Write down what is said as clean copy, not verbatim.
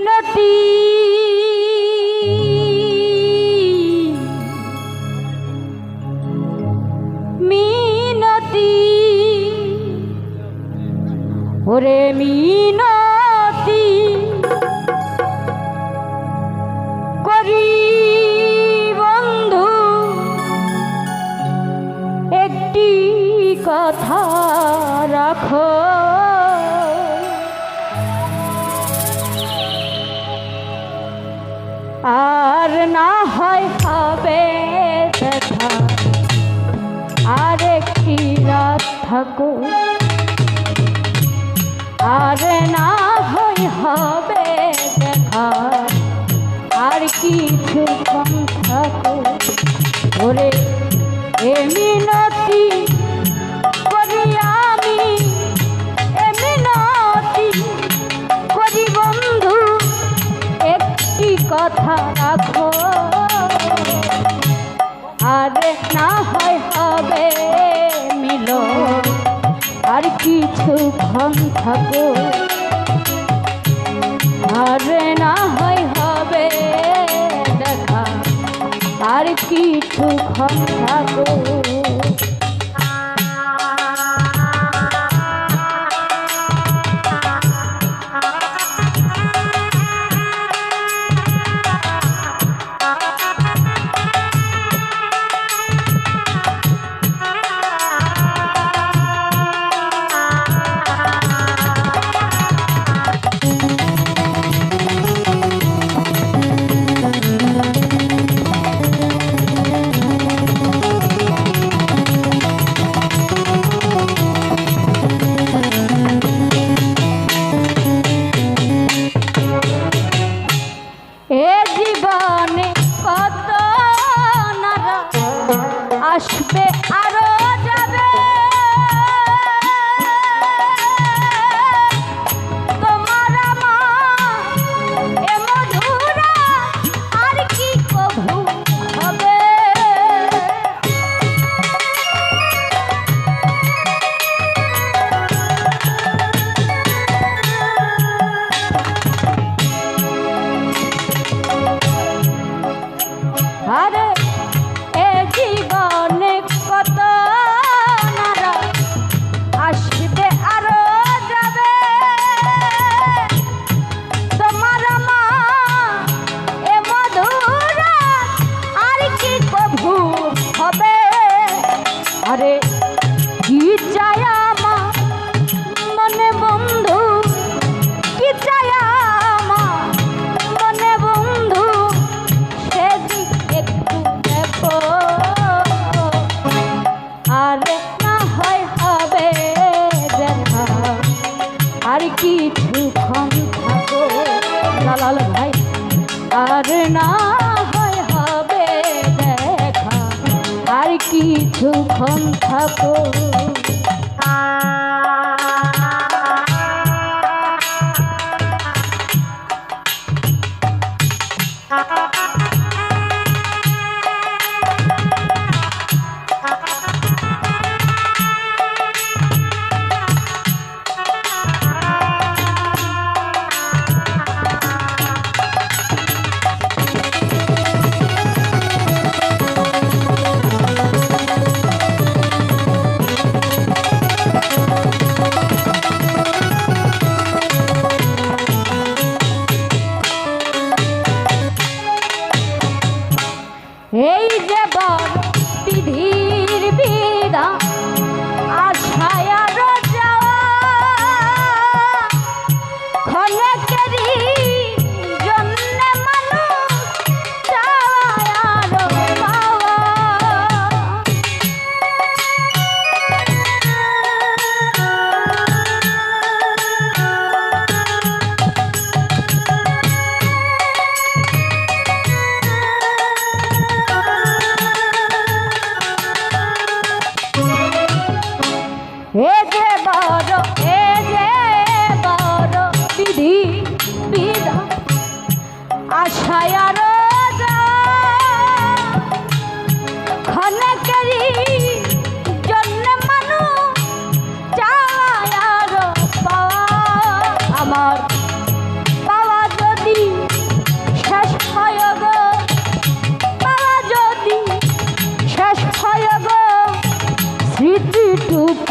মিনতি মিনতি ওরে মিনতি করি বন্ধু একটি কথা রাখো আর না হয় হবে দেখা আরেকটি রাত থাকো আর না হয় হবে দেখা আর কিছুক্ষণ থাকো ওরে এ মিনতি করি আমি এ মিনতি করি বন্ধু একটি কথা রাখো আর না হয় হবে মিলো আর কিছুক্ষণ থাকো আর না হয় হবে দেখা আর কিছুক্ষণ থাকো আসবে আরো যাবে তোমার এ মধুরা আর কি কভু হবে আরে জীবনে কত নারা আসবে আরো যাবে তোমার মা এ মধুরা আর কি কভু হবে আরে কি চায় আমার মনে বন্ধু কি চায় আমার মনে বন্ধু সেদিক একটু দেখো আর কিছুক্ষণ থাকো লালাল ভাই আর না হয় হবে দেখা আর কিছুক্ষণ থাকো এই যে বড় বিধির বিধান আশায় আরো যাওয়া ক্ষণেকেরই জন্য মানুষ চাওয়ায় আরো পাওয়া এ যে বড় বিধি বিধান আশায় আরো ক্ষণেকেরই জন্য মানুষ চায় আরো পাওয়া আমার পাওয়া যদি দুঃখ